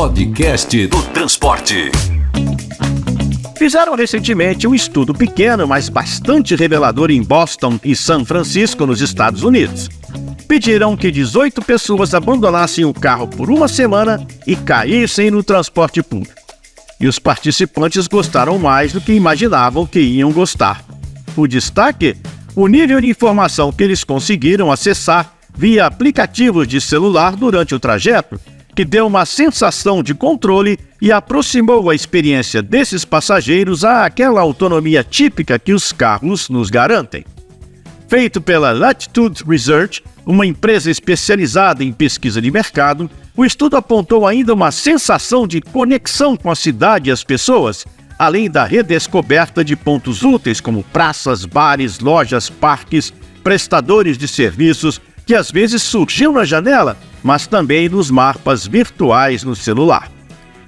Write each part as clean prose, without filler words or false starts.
Podcast do Transporte. Fizeram recentemente um estudo pequeno, mas bastante revelador em Boston e São Francisco, nos Estados Unidos. Pediram que 18 pessoas abandonassem o carro por uma semana e caíssem no transporte público. E os participantes gostaram mais do que imaginavam que iam gostar. O destaque? O nível de informação que eles conseguiram acessar via aplicativos de celular durante o trajeto, que deu uma sensação de controle e aproximou a experiência desses passageiros àquela autonomia típica que os carros nos garantem. Feito pela Latitude Research, uma empresa especializada em pesquisa de mercado, o estudo apontou ainda uma sensação de conexão com a cidade e as pessoas, além da redescoberta de pontos úteis como praças, bares, lojas, parques, prestadores de serviços, que às vezes surgiam na janela, mas também nos mapas virtuais no celular.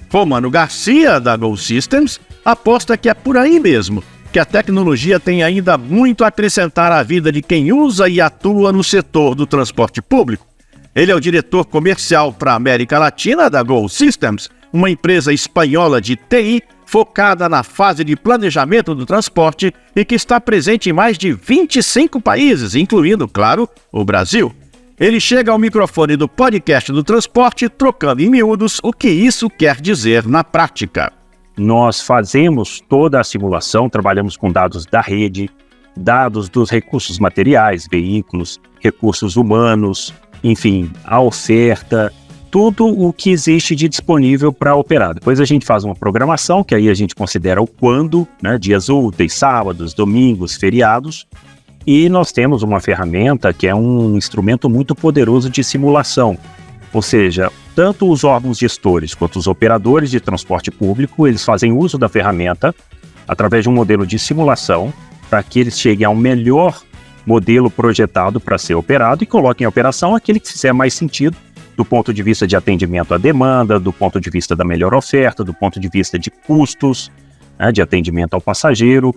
Romano Garcia, da Go Systems, aposta que é por aí mesmo, que a tecnologia tem ainda muito a acrescentar à vida de quem usa e atua no setor do transporte público. Ele é o diretor comercial para a América Latina da Go Systems, uma empresa espanhola de TI focada na fase de planejamento do transporte e que está presente em mais de 25 países, incluindo, claro, o Brasil. Ele chega ao microfone do podcast do transporte, trocando em miúdos o que isso quer dizer na prática. Nós fazemos toda a simulação, trabalhamos com dados da rede, dados dos recursos materiais, veículos, recursos humanos, enfim, a oferta, tudo o que existe de disponível para operar. Depois a gente faz uma programação, que aí a gente considera o quando, né, dias úteis, sábados, domingos, feriados, e nós temos uma ferramenta que é um instrumento muito poderoso de simulação. Ou seja, tanto os órgãos gestores quanto os operadores de transporte público, eles fazem uso da ferramenta através de um modelo de simulação para que eles cheguem ao melhor modelo projetado para ser operado e coloquem em operação aquele que fizer mais sentido do ponto de vista de atendimento à demanda, do ponto de vista da melhor oferta, do ponto de vista de custos, né, de atendimento ao passageiro,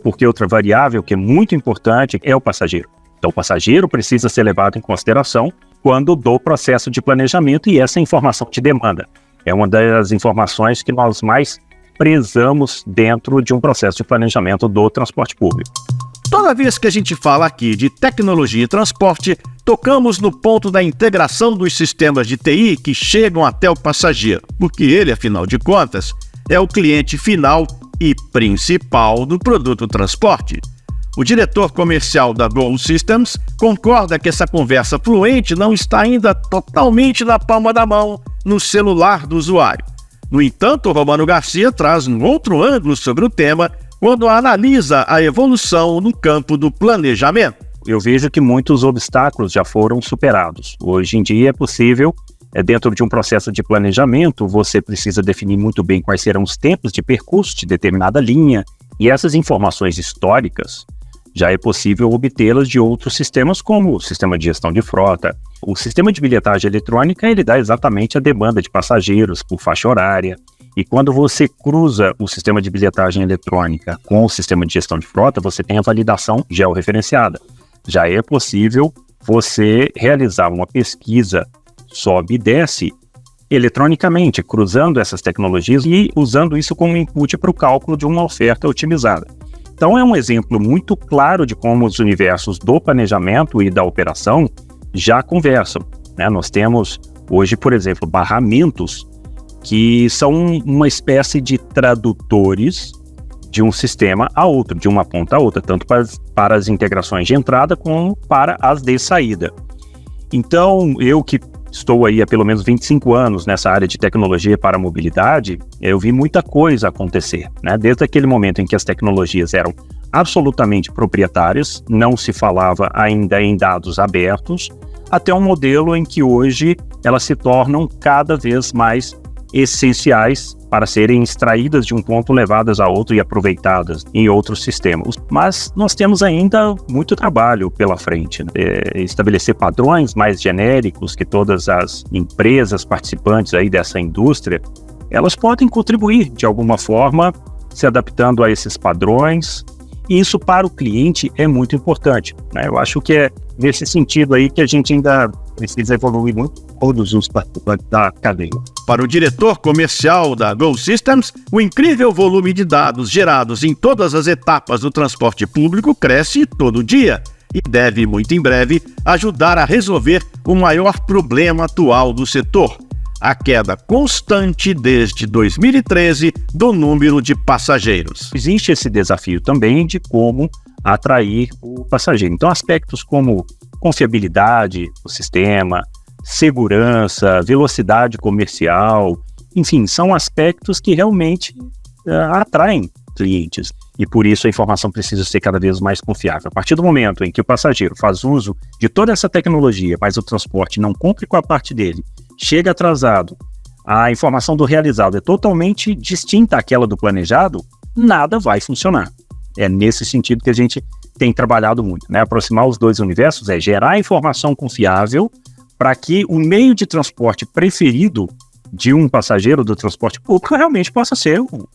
porque outra variável que é muito importante é o passageiro. Então o passageiro precisa ser levado em consideração quando do processo de planejamento, e essa informação de demanda é uma das informações que nós mais prezamos dentro de um processo de planejamento do transporte público. Toda vez que a gente fala aqui de tecnologia e transporte, tocamos no ponto da integração dos sistemas de TI que chegam até o passageiro, porque ele, afinal de contas, é o cliente final e principal do produto transporte. O diretor comercial da Go Systems concorda que essa conversa fluente não está ainda totalmente na palma da mão, no celular do usuário. No entanto, Romano Garcia traz um outro ângulo sobre o tema quando analisa a evolução no campo do planejamento. Eu vejo que muitos obstáculos já foram superados. Hoje em dia é possível, dentro de um processo de planejamento, você precisa definir muito bem quais serão os tempos de percurso de determinada linha, e essas informações históricas já é possível obtê-las de outros sistemas, como o sistema de gestão de frota. O sistema de bilhetagem eletrônica, ele dá exatamente a demanda de passageiros por faixa horária. E quando você cruza o sistema de bilhetagem eletrônica com o sistema de gestão de frota, você tem a validação georreferenciada. Já é possível você realizar uma pesquisa sobe e desce eletronicamente, cruzando essas tecnologias e usando isso como input para o cálculo de uma oferta otimizada. Então é um exemplo muito claro de como os universos do planejamento e da operação já conversam, né? Nós temos hoje, por exemplo, barramentos que são uma espécie de tradutores de um sistema a outro, de uma ponta a outra, tanto para as integrações de entrada como para as de saída. Então, eu que estou aí há pelo menos 25 anos nessa área de tecnologia para a mobilidade, eu vi muita coisa acontecer, né? Desde aquele momento em que as tecnologias eram absolutamente proprietárias, não se falava ainda em dados abertos, até um modelo em que hoje elas se tornam cada vez mais essenciais para serem extraídas de um ponto, levadas a outro e aproveitadas em outros sistemas. Mas nós temos ainda muito trabalho pela frente, né? Estabelecer padrões mais genéricos que todas as empresas participantes aí dessa indústria, elas podem contribuir de alguma forma, se adaptando a esses padrões, e isso para o cliente é muito importante, né? Eu acho que é nesse sentido aí que a gente ainda precisa evoluir muito todos os participantes da cadeia. Para o diretor comercial da Go Systems, o incrível volume de dados gerados em todas as etapas do transporte público cresce todo dia e deve, muito em breve, ajudar a resolver o maior problema atual do setor: a queda constante desde 2013 do número de passageiros. Existe esse desafio também de como atrair o passageiro. Então, aspectos como confiabilidade do sistema, segurança, velocidade comercial, enfim, são aspectos que realmente atraem clientes. E por isso a informação precisa ser cada vez mais confiável. A partir do momento em que o passageiro faz uso de toda essa tecnologia, mas o transporte não cumpre com a parte dele, chega atrasado, a informação do realizado é totalmente distinta àquela do planejado, nada vai funcionar. É nesse sentido que a gente tem trabalhado muito, né? Aproximar os dois universos é gerar informação confiável para que o meio de transporte preferido de um passageiro do transporte público realmente possa ser o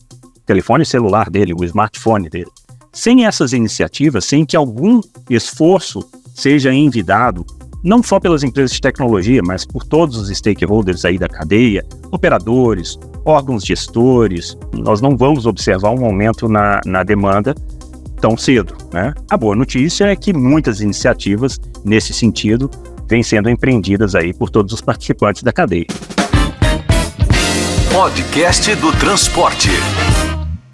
telefone celular dele, o smartphone dele. Sem essas iniciativas, sem que algum esforço seja envidado, não só pelas empresas de tecnologia, mas por todos os stakeholders aí da cadeia, operadores, órgãos gestores, nós não vamos observar um aumento na demanda tão cedo, né? A boa notícia é que muitas iniciativas nesse sentido vêm sendo empreendidas aí por todos os participantes da cadeia. Podcast do Transporte.